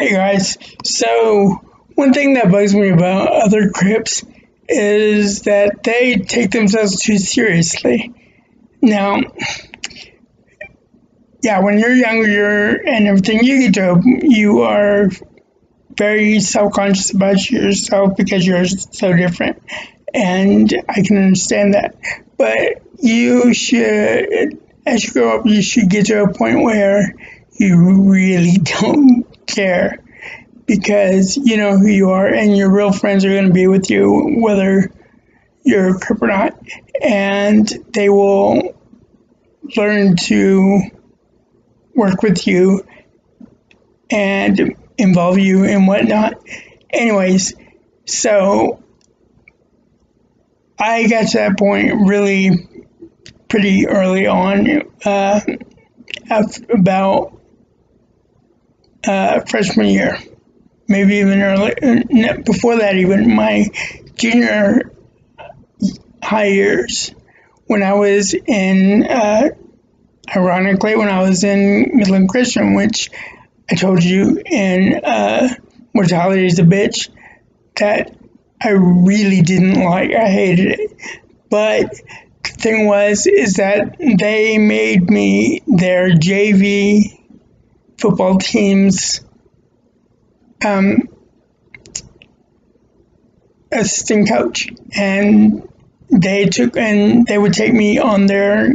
Hey guys, so one thing that bugs me about other Crips is that they take themselves too seriously. Now, yeah, when you're younger and everything, you are very self-conscious about yourself because you're so different, and I can understand that. But you should, as you grow up, you should get to a point where you really don't care because you know who you are and your real friends are going to be with you whether you're a Crip or not, and they will learn to work with you and involve you and whatnot. Anyways, so I got to that point really pretty early on, about freshman year, maybe even early, before that, even my junior high years, when I was in, ironically, when I was in Midland Christian, which I told you in Mortality is a Bitch, that I really didn't like. I hated it. But the thing is that they made me their JV football team's assistant coach, and they would take me on their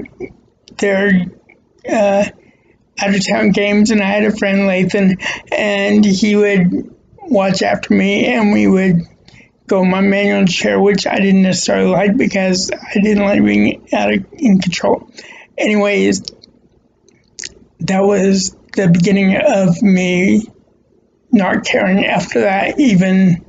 out of town games, and I had a friend Lathan, and he would watch after me, and we would go in my manual chair, which I didn't necessarily like because I didn't like being in control. Anyways, that was the beginning of me not caring. After that, even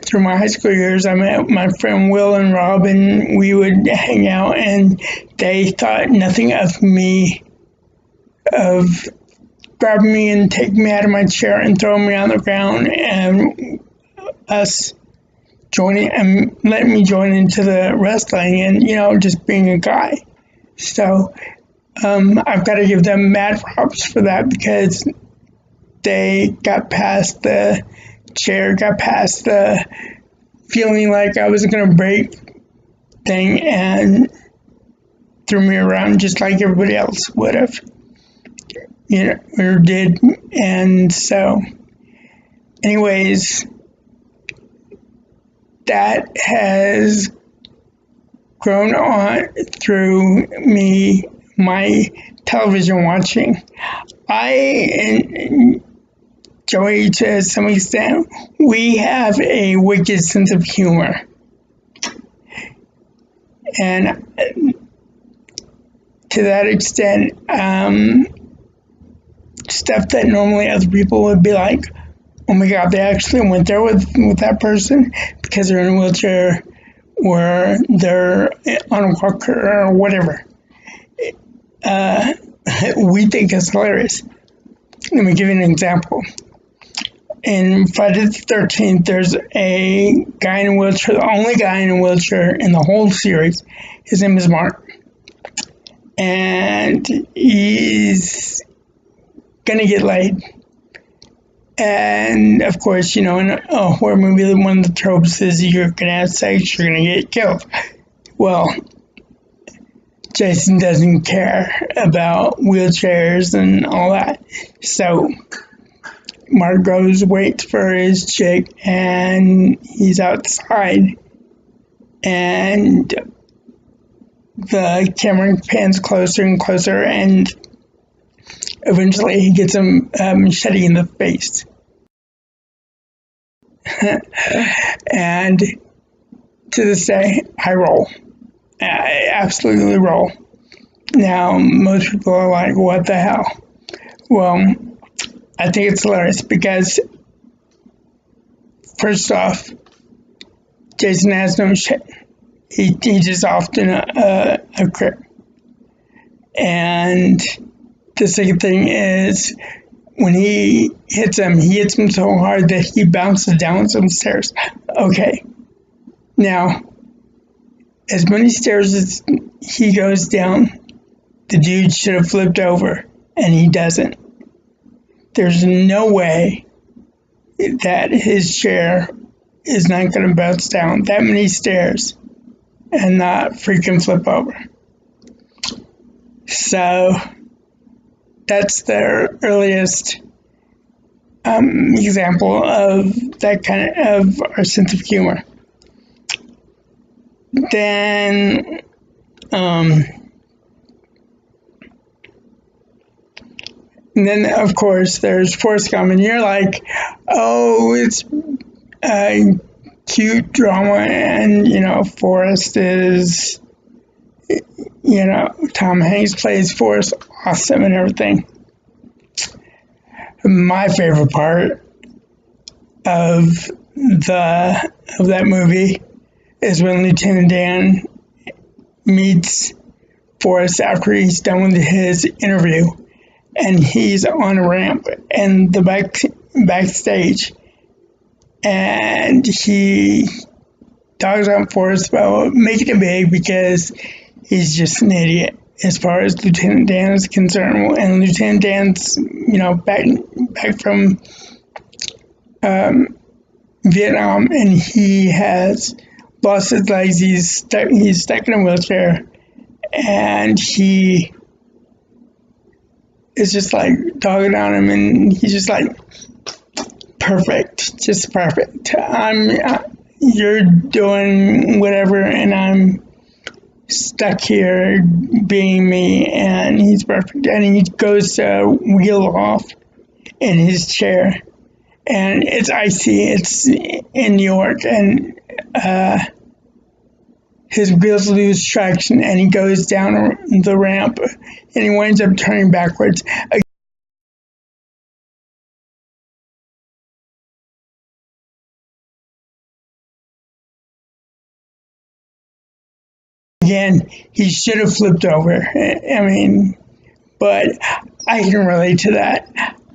through my high school years, I met my friend Will and Rob, and we would hang out, and they thought nothing of me, of grabbing me and taking me out of my chair and throwing me on the ground, and us joining and letting me join into the wrestling and, you know, just being a guy. So I've got to give them mad props for that because they got past the chair, got past the feeling like I was going to break thing, and threw me around just like everybody else would have, you know, or did. And so, anyways, that has grown on through me, my television watching. I and Joey, to some extent, we have a wicked sense of humor. And to that extent, stuff that normally other people would be like, oh my God, they actually went there with that person because they're in a wheelchair or they're on a walker or whatever. We think it's hilarious. Let me give you an example. In Friday the 13th, there's a guy in a wheelchair, the only guy in a wheelchair in the whole series. His name is Mark. And he's going to get laid. And of course, you know, in a horror movie, one of the tropes is you're going to have sex, you're going to get killed. Well, Jason doesn't care about wheelchairs and all that. So Mark goes, waits for his chick, and he's outside. And the camera pans closer and closer, and eventually he gets him machete in the face. And to this day, I roll. I absolutely roll. Now, most people are like, what the hell? Well, I think it's hilarious because, first off, Jason has no shit. He's just often a Crip. And the second thing is, when he hits him so hard that he bounces down some stairs. Okay. Now, as many stairs as he goes down, the dude should have flipped over, and he doesn't. There's no way that his chair is not going to bounce down that many stairs and not freaking flip over. So that's the earliest example of that kind of our sense of humor. Then and then, of course, there's Forrest Gump, and you're like, oh, it's cute drama, and, Forrest is, Tom Hanks plays Forrest awesome and everything. My favorite part of that movie is when Lieutenant Dan meets Forrest after he's done with his interview, and he's on a ramp and the backstage, and he dogs on Forrest about making it big because he's just an idiot as far as Lieutenant Dan is concerned. And Lieutenant Dan's, back from Vietnam, and he has lost his legs. He's stuck in a wheelchair, and he is just like dogging on him, and he's just like, perfect, just perfect. You're doing whatever, and I'm stuck here being me, and he's perfect. And he goes to wheel off in his chair, and it's icy. It's in New York, and his wheels lose traction, and he goes down the ramp, and he winds up turning backwards. Again, he should have flipped over. I mean, but I can relate to that.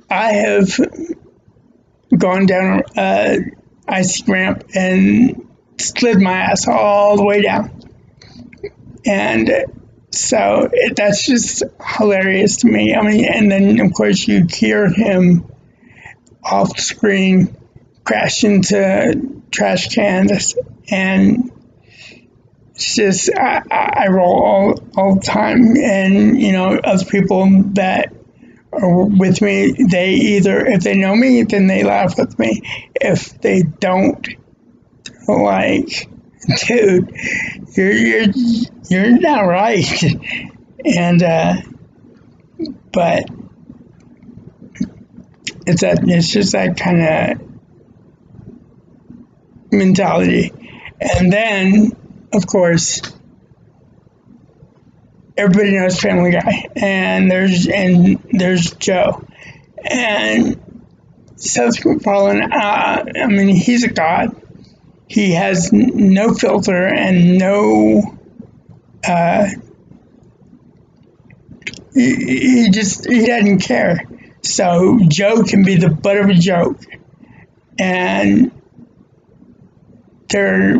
I have gone down an icy ramp and slid my ass all the way down. And so that's just hilarious to me. I mean, and then of course you hear him off screen crash into trash cans, and it's just I roll all the time. And other people that are with me, they either, if they know me, then they laugh with me. If they don't, like, dude, you're not right. And but it's just that kind of mentality. And then, of course, everybody knows Family Guy, and there's Joe, and Seth MacFarlane. I mean, he's a god. He has no filter and no. He doesn't care. So Joe can be the butt of a joke, and they're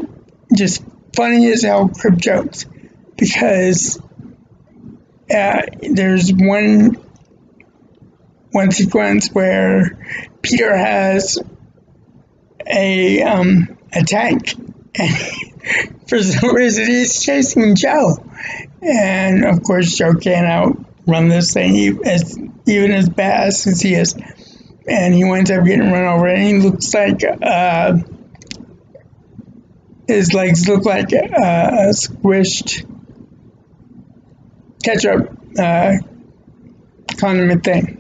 just funny as hell Crip jokes, because there's one sequence where Peter has a tank, and for some reason he's chasing Joe, and of course Joe can't outrun this thing even as badass as he is, and he winds up getting run over, and he looks like his legs look like a squished ketchup condiment thing.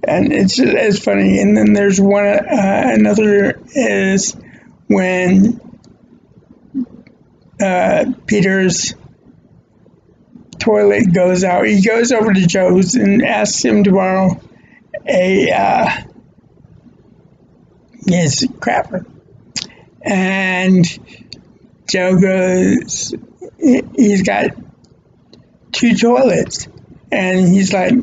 And it's funny. And then there's another is when Peter's toilet goes out. He goes over to Joe's and asks him to borrow his crapper. And Joe goes, he's got 2 toilets. And he's like,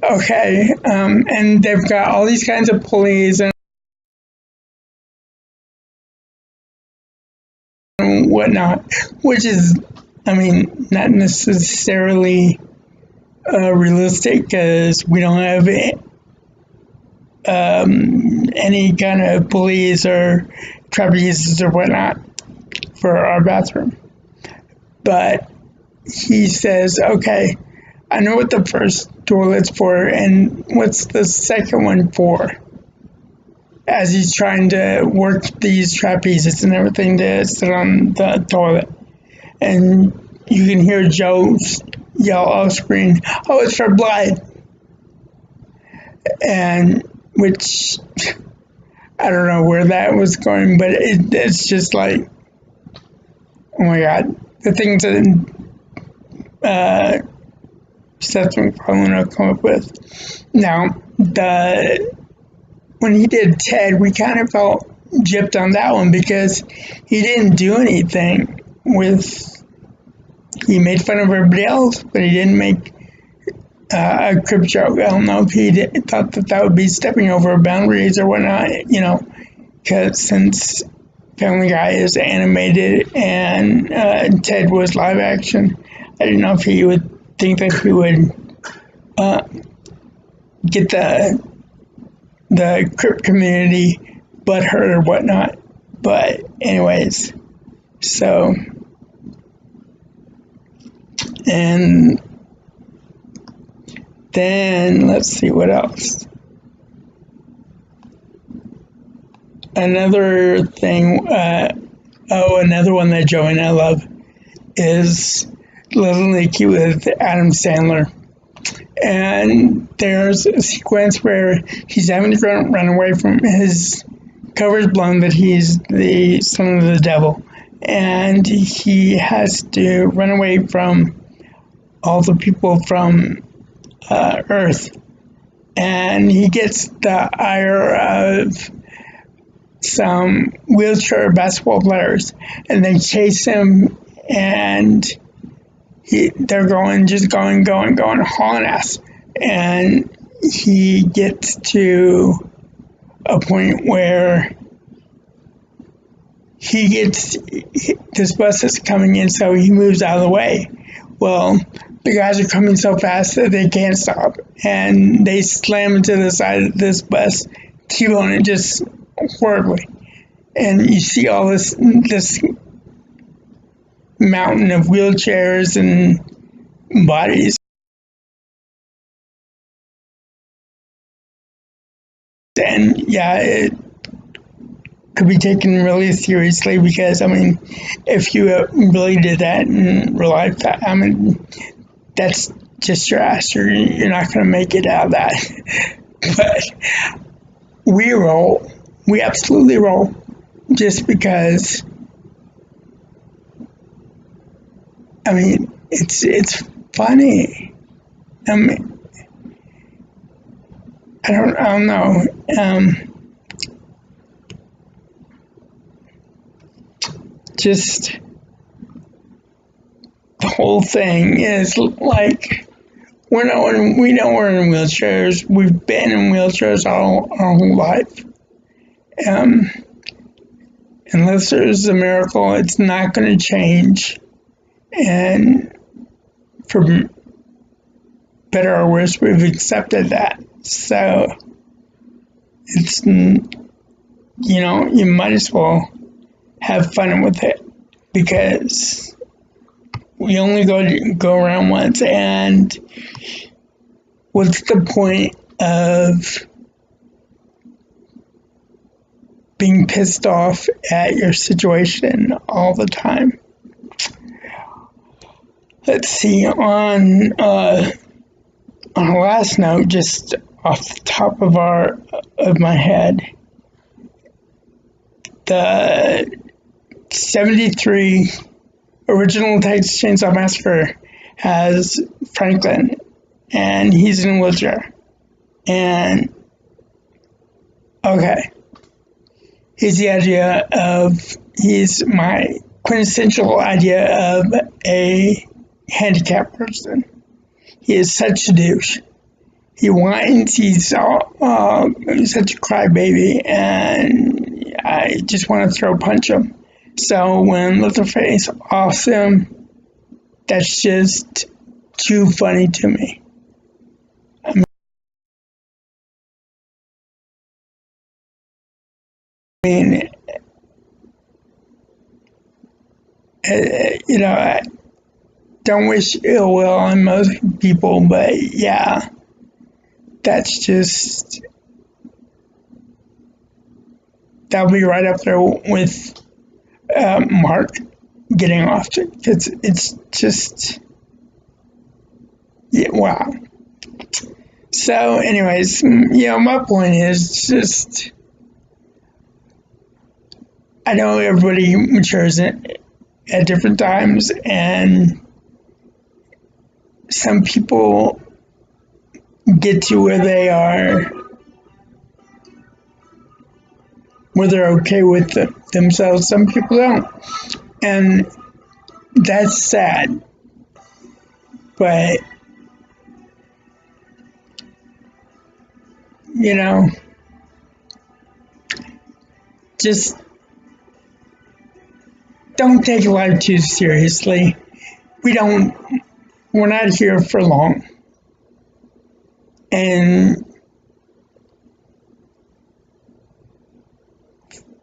okay. And they've got all these kinds of pulleys and whatnot, which is, I mean, not necessarily realistic because we don't have any kind of pulleys or trapezes or whatnot for our bathroom. But he says, okay, I know what the first toilet's for, and what's the second one for? As he's trying to work these trapezes and everything to sit on the toilet. And you can hear Joe yell off screen, oh, it's for blood. And which, I don't know where that was going, but it's just like, oh my God, the things that Seth MacFarlane will come up with. Now, when he did Ted, we kind of felt gypped on that one because he didn't do anything he made fun of everybody else, but he didn't make a Crip joke. I don't know if he thought that would be stepping over boundaries or whatnot, because since Family Guy is animated and Ted was live action, I didn't know if he would think that he would get the Crip community butthurt or whatnot. But anyways, so, and then let's see what else. Another thing, another one that Joey and I love is Little Nicky with Adam Sandler. And there's a sequence where he's having to run away from his cover's blown that he's the son of the devil. And he has to run away from all the people from Earth. And he gets the ire of some wheelchair basketball players. And they chase him, and they're going, hauling ass. And he gets to a point where this bus is coming in, so he moves out of the way. Well, the guys are coming so fast that they can't stop, and they slam into the side of this bus, T-bone it just horribly. And you see all this mountain of wheelchairs and bodies. And yeah, it could be taken really seriously because, I mean, if you really did that in real life, I mean, that's just your ass. You're not going to make it out of that. But we roll. We absolutely roll just because, I mean, it's funny. I mean, I don't know. Just the whole thing is like we know we're in wheelchairs. We've been in wheelchairs our whole life. Unless there's a miracle, it's not going to change. And for better or worse, we've accepted that. So it's, you might as well have fun with it because we only go around once, and what's the point of being pissed off at your situation all the time? Let's see, on a last note, just off the top of my head, the 73 original Texas Chainsaw Massacre has Franklin, and he's in a wheelchair. And okay, he's my quintessential idea of a handicapped person. He is such a douche. He whines, he's such a crybaby, and I just want to punch him. So when Leatherface offs him, that's just too funny to me. mean, I don't wish ill will on most people, but yeah, that's just, that'll be right up there with Mark getting off because it's just, yeah, wow. So, anyways, my point is just, I know everybody matures at different times, and some people get to where they're okay with themselves. Some people don't, and that's sad. But just don't take life too seriously. We're not here for long. And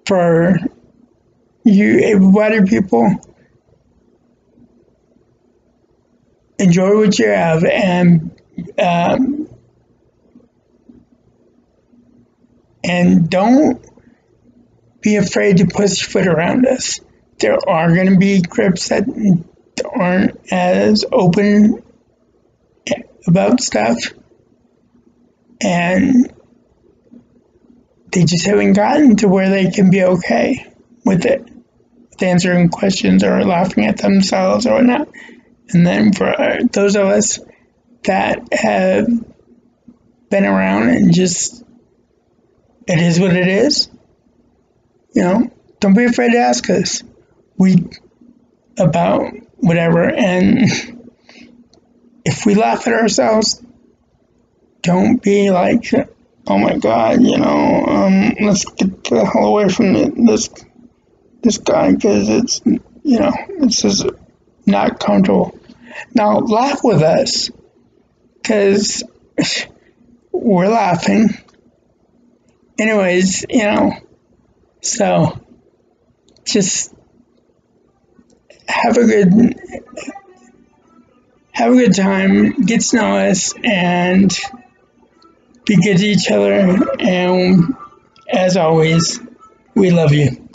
for you able-bodied people, enjoy what you have, and don't be afraid to pussyfoot around us. There are going to be Crips that aren't as open about stuff, and they just haven't gotten to where they can be okay with it, with answering questions or laughing at themselves or whatnot. And then for those of us that have been around and just, it is what it is, don't be afraid to ask us about whatever. And if we laugh at ourselves, don't be like, oh my God, let's get the hell away from this guy because it's just not comfortable. Now laugh with us because we're laughing. Anyways, so just have a good time, get to know us, and be good to each other. And as always, we love you.